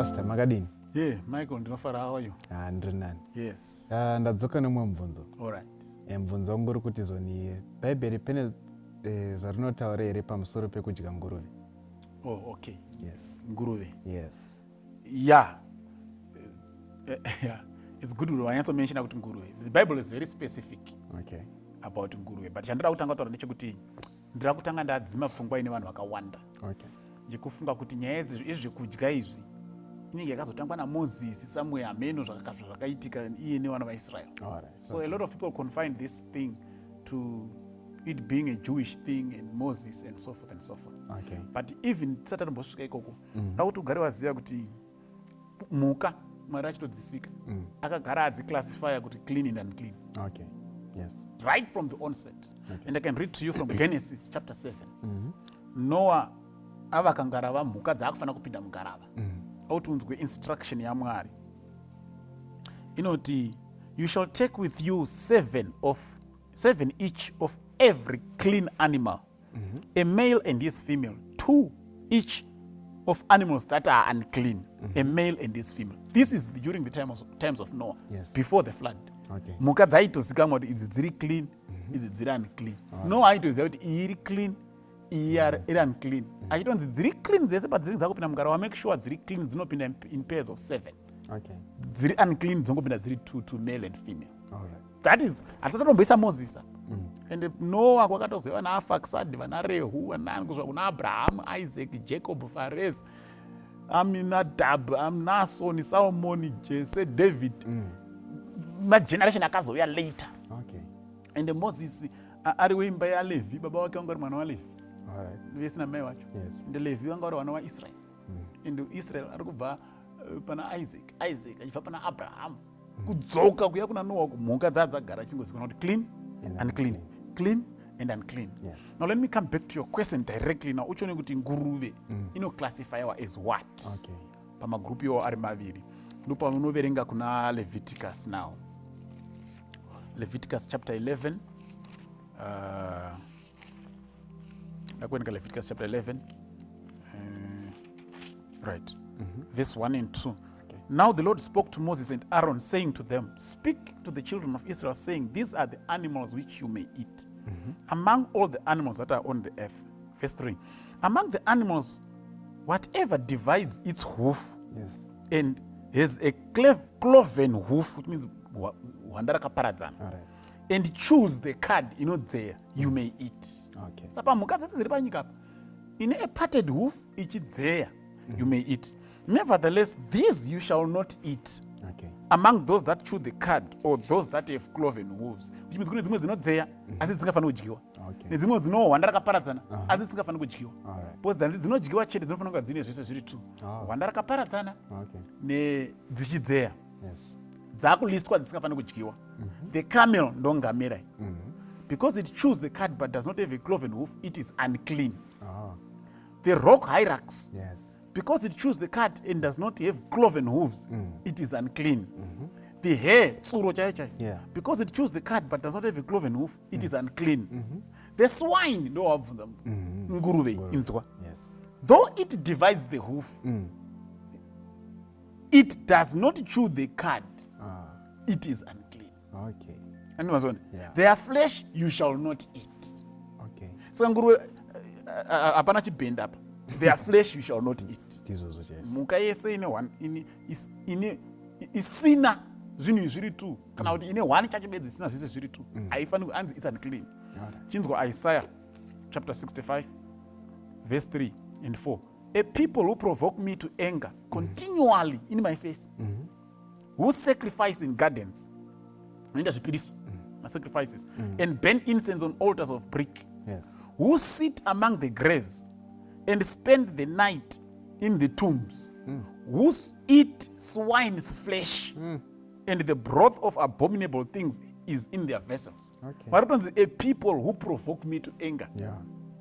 Pastor Magadini. Yeah, Michael, ndinofara, how are you? Ndiri nani. Yes. Ndadzoka nemwe mubvunzo. All right. Mubvunzo wangu uri kuti zoni bhaibheri pene zvarinotaura here pamusoro pekudya nguruve. Oh, okay. Yes. Nguruve. Yes. Yeah. Yeah. It's good to answer mention about nguruve. The Bible is very specific. Okay. About nguruve. But chandira kutanga kutaura ndechekuti ndira kutanga ndadzima pfungwa ine vanhu vakawanda. Okay. Ndikufunga kuti nyaya yezvekudya izvi inenge yakazotangwa naMozisi somewhere ameno zvakaitika iye nevana vaIsrael. So a lot of people confine this thing to it being a Jewish thing and Moses and so forth and so forth. Okay. But even tisati tambosvika ikoko ngakuti ugare waziva kuti mhuka Mwari achitodzisika akagara adziclassify kuti clean and unclean. Okay. Yes. Right from the onset. Okay. And I can read to you from Genesis chapter 7. Noah avakangarava mhuka dzaakufana kupinda mugarava. Autunzwe instruction yaMwari. Inoti, you shall take with you seven each of every clean animal, a male and his female, 2 each of animals that are unclean, a male and his female. This is during the times of Noah, yes, before the flood. Okay. Mhuka dzaitozikamwa kuti idzi dziri clean, idzi dziri unclean. Noah aitoziva kuti iyi iri clean, iyi iri unclean. Achitonzi dziri clean dzese padzinenge dzakupinda mugarava, make sure dziri clean dzinopinda in pairs of 7. Okay. Dziri unclean dzongopinda dziri 2 male and female. All right. That is, hatisatomboisa Moses apa. And Noah kwakatozova vana Afaxad, vana Rehu, kuna Abraham, Isaac, Jacob, Phares, Aminadab, Nason, Solomon, Jesse, David. My generation akazouya later. Okay. And Moses ari weimba yaLevi, baba wake wanga ari mwana waLevi. All right. Vesina mai wacho. Yes. And Levi wanga ari vana vaIsrael. And Israel ari kubva pana Isaac achibva pana Abraham. Kudzoka kuya kuna Noah, mhuka dzadzagara chingozikanwa kuti clean and unclean, clean and unclean. Yes. Now let me come back to your question directly. Now uchione kuti nguruve inoclassifyiwa as what? Okay. Pamagroup iwo ari maviri. Ndipo unoverenga kuna Leviticus now. Leviticus chapter 11. Ndakuerenga Leviticus chapter 11. Right. Verse 1 and 2. Okay. Now the Lord spoke to Moses and Aaron, saying to them, speak to the children of Israel, saying, these are the animals which you may eat. Among all the animals that are on the earth. Verse 3. Among the animals, whatever divides its hoof, Yes. and has a cloven hoof, which means wandara kaparadzana, All right. and choose the cud, there, you may eat. Okay. Sapa mhuka dzese dziri panyika apa, ine a parted hoof ichidzea, you may eat. Nevertheless, these you shall not eat. Okay. Among those that chew the cud, or those that have cloven hooves, which means kune dzimwe dzinodzeya asi dzisingafaniri kudyiwa, Okay. nedzimwe dzinohwanda rakaparadzana asi dzisingafaniri kudyiwa. All right. Because dzinodyiwa chete dzinofanira kunge dzine zvese zviri 2, hwanda rakaparadzana Okay. nedzichidzeya Yes. dzakulistwa dzisingafaniri kudyiwa. The camel ndongamera, because it chews the cud but does not have a cloven hoof, it is unclean. Oh. The rock hyrax, Yes. because it chews the cud and does not have cloven hooves, it is unclean. The hare, tsuro chaichai, Yeah. because it chews the cud but does not have a cloven hoof, it is unclean. The swine, nguruve, inzwa, Yes. though it divides the hoof, it does not chew the cud, it is unclean. Okay. And Yeah. their flesh you shall not eat. Okay. Saka nguruve hapana chibhenda apa. Their flesh you shall not eat. Tizozo chese. Mhuka yese isina zvinhu zviri 2 kana kuti ine 1 chacho bedzi isina zvese zviri 2 haifaniri kunzi it's unclean. Chinzwa Isaiah chapter 65 verse 3 and 4. A people who provoke me to anger continually in my face, who sacrifice in gardens, sacrifices, and burn incense on altars of brick, Yes. who sit among the graves and spend the night in the tombs, who eat swine's flesh, and the broth of abominable things is in their vessels. Okay. What happens? A people who provoke me to anger Yeah.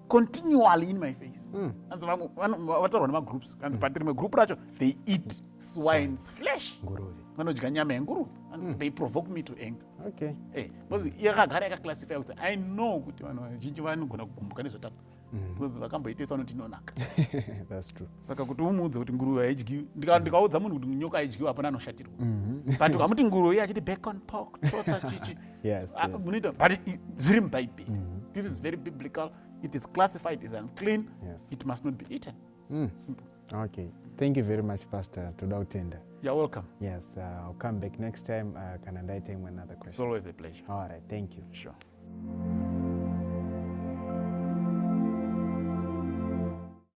continually in my face. And what are my groups? And my group they eat swine's flesh. Nguruve. And they provoke me to anger. Okay. Because yakagara yakaclassify kuti I know kuti vanhu vazhinji vanogona kugumbuka nezvatapa. because vakamboitesa vanoti inonaka. That's true. Saka kuti umuudze kuti nguruve haidyiwi, ndikaudza munhu kuti nyoka haidyiwi hapana anoshatirwa. But ukamuti nguruve achiti bacon, pork, trota, chichi. Yes. But zviri mubhaibheri. This is very biblical. It is classified as unclean. Yes. It must not be eaten. Simple. Okay. Thank you very much, Pastor Todautenda. You're welcome. Yes, I'll come back next time. Can I time another question? It's always a pleasure. All right. Thank you. Sure.